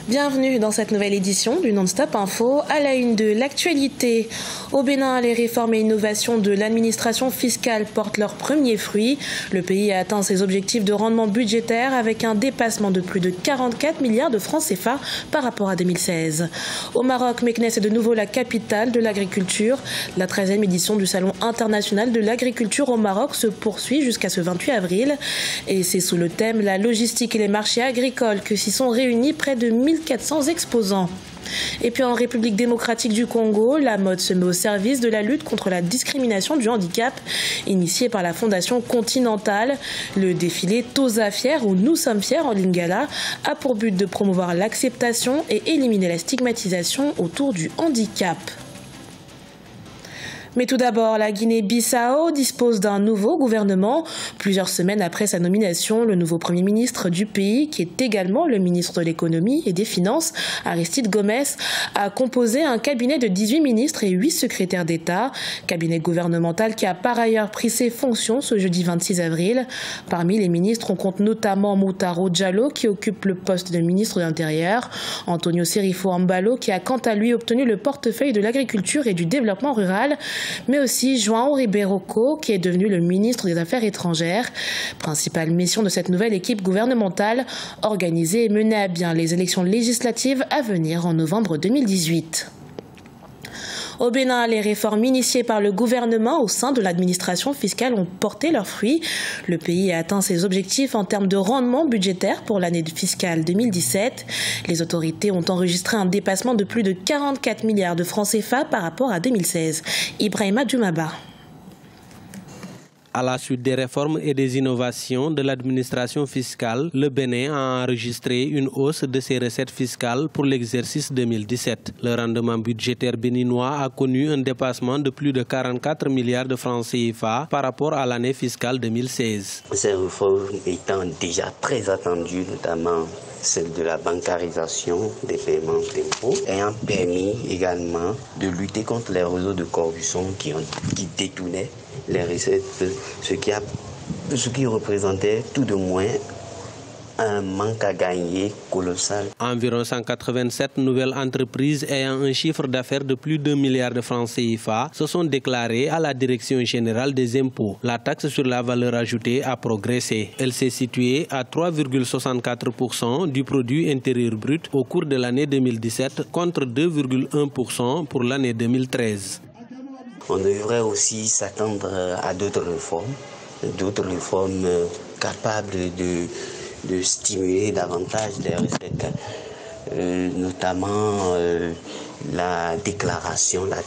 Bienvenue dans cette nouvelle édition du Non-Stop Info. À la une de l'actualité, au Bénin, les réformes et innovations de l'administration fiscale portent leurs premiers fruits. Le pays a atteint ses objectifs de rendement budgétaire avec un dépassement de plus de 44 milliards de francs CFA par rapport à 2016. Au Maroc, Meknès est de nouveau la capitale de l'agriculture. La 13e édition du Salon international de l'agriculture au Maroc se poursuit jusqu'à ce 28 avril. Et c'est sous le thème « La logistique et les marchés agricoles » que s'y sont réunis près de 1400 exposants. Et puis en République démocratique du Congo, la mode se met au service de la lutte contre la discrimination du handicap, initiée par la Fondation Continentale. Le défilé Toza Fier, ou Nous sommes fiers en lingala, a pour but de promouvoir l'acceptation et éliminer la stigmatisation autour du handicap. Mais tout d'abord, la Guinée-Bissau dispose d'un nouveau gouvernement. Plusieurs semaines après sa nomination, le nouveau Premier ministre du pays, qui est également le ministre de l'économie et des finances, Aristide Gomes, a composé un cabinet de 18 ministres et 8 secrétaires d'État. Cabinet gouvernemental qui a par ailleurs pris ses fonctions ce jeudi 26 avril. Parmi les ministres, on compte notamment Moutaro Diallo, qui occupe le poste de ministre de l'Intérieur, Antonio Serifo Ambalo, qui a quant à lui obtenu le portefeuille de l'agriculture et du développement rural, mais aussi João Ribeiro, qui est devenu le ministre des Affaires étrangères. Principale mission de cette nouvelle équipe gouvernementale, organiser et mener à bien les élections législatives à venir en novembre 2018. Au Bénin, les réformes initiées par le gouvernement au sein de l'administration fiscale ont porté leurs fruits. Le pays a atteint ses objectifs en termes de rendement budgétaire pour l'année fiscale 2017. Les autorités ont enregistré un dépassement de plus de 44 milliards de francs CFA par rapport à 2016. Ibrahima Djoumaba. À la suite des réformes et des innovations de l'administration fiscale, le Bénin a enregistré une hausse de ses recettes fiscales pour l'exercice 2017. Le rendement budgétaire béninois a connu un dépassement de plus de 44 milliards de francs CFA par rapport à l'année fiscale 2016. Ces réformes étant déjà très attendues, notamment celle de la bancarisation des paiements d'impôts, ayant permis également de lutter contre les réseaux de corruption qui détournaient les recettes, ce qui représentait tout de moins un manque à gagner colossal. Environ 187 nouvelles entreprises ayant un chiffre d'affaires de plus de 1 milliard de francs CFA se sont déclarées à la Direction générale des impôts. La taxe sur la valeur ajoutée a progressé. Elle s'est située à 3,64% du produit intérieur brut au cours de l'année 2017 contre 2,1% pour l'année 2013. On devrait aussi s'attendre à d'autres réformes capables de stimuler davantage les recettes, notamment la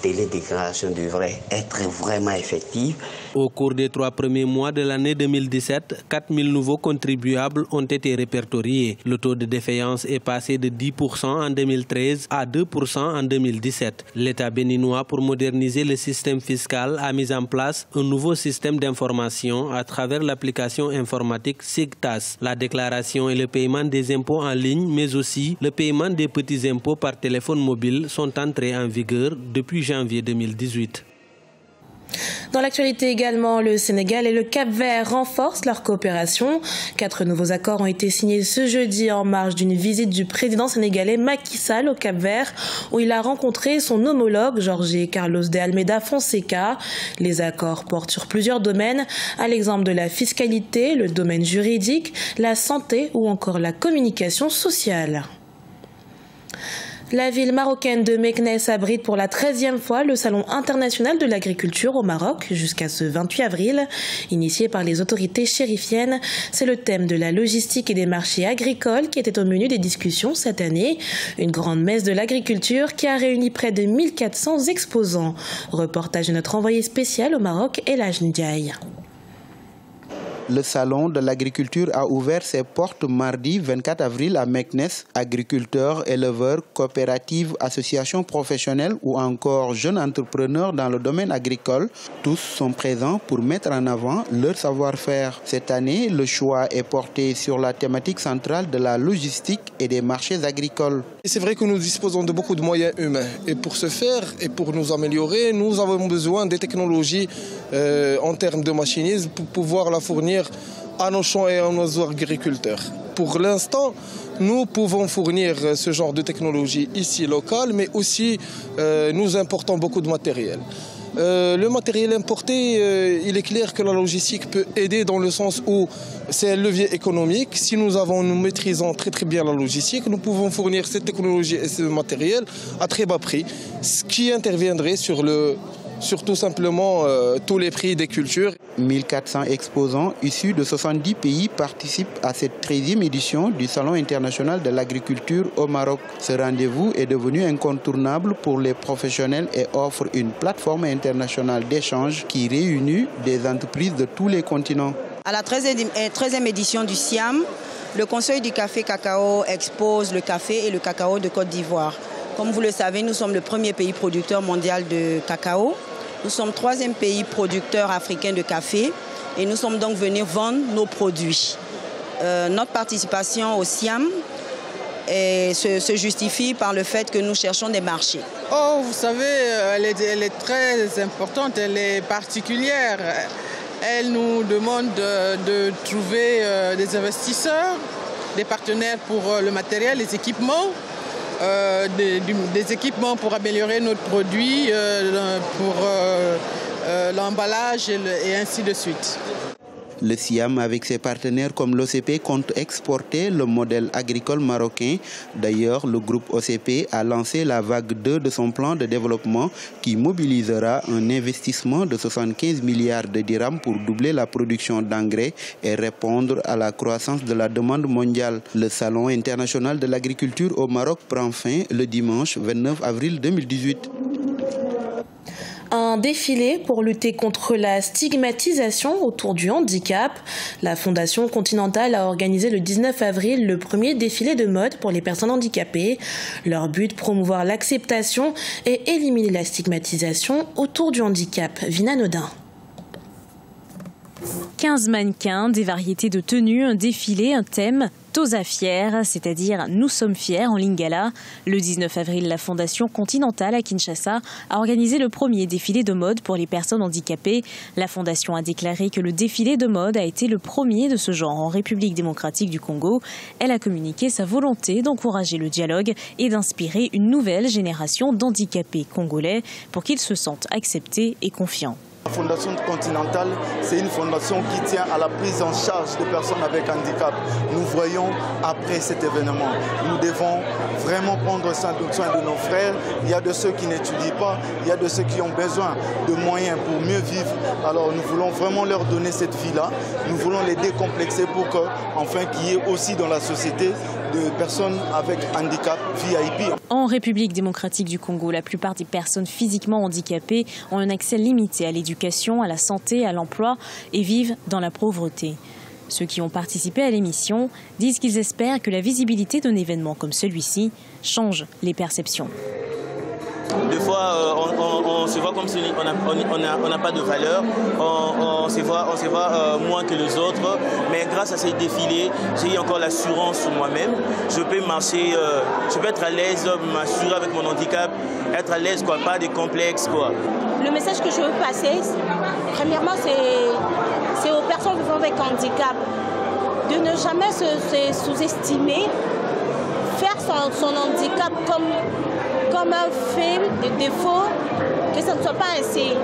télédéclaration devrait être vraiment effective. Au cours des 3 premiers mois de l'année 2017, 4000 nouveaux contribuables ont été répertoriés. Le taux de défaillance est passé de 10% en 2013 à 2% en 2017. L'État béninois, pour moderniser le système fiscal, a mis en place un nouveau système d'information à travers l'application informatique SIGTAS. La déclaration et le paiement des impôts en ligne, mais aussi le paiement des petits impôts par téléphone mobile sont entrés en vigueur depuis janvier 2018. Dans l'actualité également, le Sénégal et le Cap-Vert renforcent leur coopération. 4 nouveaux accords ont été signés ce jeudi en marge d'une visite du président sénégalais Macky Sall au Cap-Vert, où il a rencontré son homologue Jorge Carlos de Almeida Fonseca. Les accords portent sur plusieurs domaines, à l'exemple de la fiscalité, le domaine juridique, la santé ou encore la communication sociale. La ville marocaine de Meknès abrite pour la 13e fois le Salon international de l'agriculture au Maroc jusqu'à ce 28 avril. Initié par les autorités chérifiennes, c'est le thème de la logistique et des marchés agricoles qui était au menu des discussions cette année. Une grande messe de l'agriculture qui a réuni près de 1400 exposants. Reportage de notre envoyé spécial au Maroc, Elhaj Ndiaye. Le salon de l'agriculture a ouvert ses portes mardi 24 avril à Meknès. Agriculteurs, éleveurs, coopératives, associations professionnelles ou encore jeunes entrepreneurs dans le domaine agricole, tous sont présents pour mettre en avant leur savoir-faire. Cette année, le choix est porté sur la thématique centrale de la logistique et des marchés agricoles. C'est vrai que nous disposons de beaucoup de moyens humains et pour ce faire et pour nous améliorer, nous avons besoin des technologies en termes de machinisme pour pouvoir la fournir à nos champs et à nos agriculteurs. Pour l'instant, Nous pouvons fournir ce genre de technologie ici locale, mais aussi nous importons beaucoup de matériel. Le matériel importé, il est clair que la logistique peut aider dans le sens où c'est un levier économique. Si nous maîtrisons très bien la logistique, nous pouvons fournir cette technologie et ce matériel à très bas prix, ce qui interviendrait sur tout simplement tous les prix des cultures. 1400 exposants issus de 70 pays participent à cette 13e édition du Salon international de l'agriculture au Maroc. Ce rendez-vous est devenu incontournable pour les professionnels et offre une plateforme internationale d'échange qui réunit des entreprises de tous les continents. À la 13e édition du SIAM, le Conseil du café cacao expose le café et le cacao de Côte d'Ivoire. Comme vous le savez, nous sommes le premier pays producteur mondial de cacao. Nous sommes 3e pays producteur africain de café et nous sommes donc venus vendre nos produits. Notre participation au SIAM se justifie par le fait que nous cherchons des marchés. Oh, vous savez, elle est très importante, elle est particulière. Elle nous demande de trouver des investisseurs, des partenaires pour le matériel, les équipements. Des équipements pour améliorer notre produit, pour l'emballage et ainsi de suite. Le SIAM, avec ses partenaires comme l'OCP, compte exporter le modèle agricole marocain. D'ailleurs, le groupe OCP a lancé la vague 2 de son plan de développement qui mobilisera un investissement de 75 milliards de dirhams pour doubler la production d'engrais et répondre à la croissance de la demande mondiale. Le Salon international de l'agriculture au Maroc prend fin le dimanche 29 avril 2018. Un défilé pour lutter contre la stigmatisation autour du handicap. La Fondation Continentale a organisé le 19 avril le premier défilé de mode pour les personnes handicapées. Leur but, promouvoir l'acceptation et éliminer la stigmatisation autour du handicap. Vina Nodin. 15 mannequins, des variétés de tenues, un défilé, un thème, Tosa fier, c'est-à-dire Nous sommes fiers en lingala. Le 19 avril, la Fondation Continentale à Kinshasa a organisé le premier défilé de mode pour les personnes handicapées. La Fondation a déclaré que le défilé de mode a été le premier de ce genre en République démocratique du Congo. Elle a communiqué sa volonté d'encourager le dialogue et d'inspirer une nouvelle génération d'handicapés congolais pour qu'ils se sentent acceptés et confiants. La Fondation Continentale, c'est une fondation qui tient à la prise en charge des personnes avec handicap. Nous voyons après cet événement, nous devons vraiment prendre soin de nos frères. Il y a de ceux qui n'étudient pas, il y a de ceux qui ont besoin de moyens pour mieux vivre. Alors nous voulons vraiment leur donner cette vie-là. Nous voulons les décomplexer pour qu'enfin qu'il y ait aussi dans la société de personnes avec handicap VIP. En République démocratique du Congo, la plupart des personnes physiquement handicapées ont un accès limité à l'éducation, à la santé, à l'emploi et vivent dans la pauvreté. Ceux qui ont participé à l'émission disent qu'ils espèrent que la visibilité d'un événement comme celui-ci change les perceptions. Des fois, on se voit comme si on n'a pas de valeur, on se voit moins que les autres. Mais grâce à ces défilés, j'ai eu encore l'assurance sur moi-même. Je peux marcher, je peux être à l'aise, m'assurer avec mon handicap, être à l'aise, quoi, pas de complexe, quoi. Le message que je veux passer, premièrement, c'est aux personnes vivant avec handicap de ne jamais se sous-estimer, faire son handicap comme un fait de défaut, que ce ne soit pas ainsi.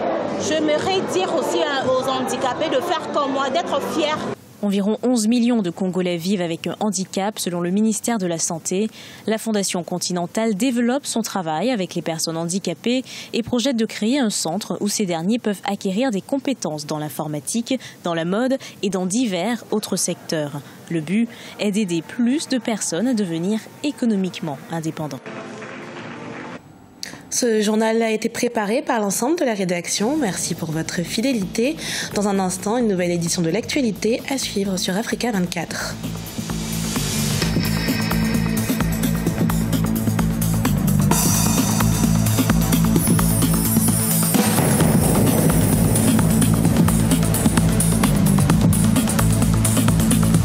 J'aimerais dire aussi aux handicapés de faire comme moi, d'être fiers. Environ 11 millions de Congolais vivent avec un handicap selon le ministère de la Santé. La Fondation Continentale développe son travail avec les personnes handicapées et projette de créer un centre où ces derniers peuvent acquérir des compétences dans l'informatique, dans la mode et dans divers autres secteurs. Le but est d'aider plus de personnes à devenir économiquement indépendants. Ce journal a été préparé par l'ensemble de la rédaction. Merci pour votre fidélité. Dans un instant, une nouvelle édition de l'actualité à suivre sur Africa 24.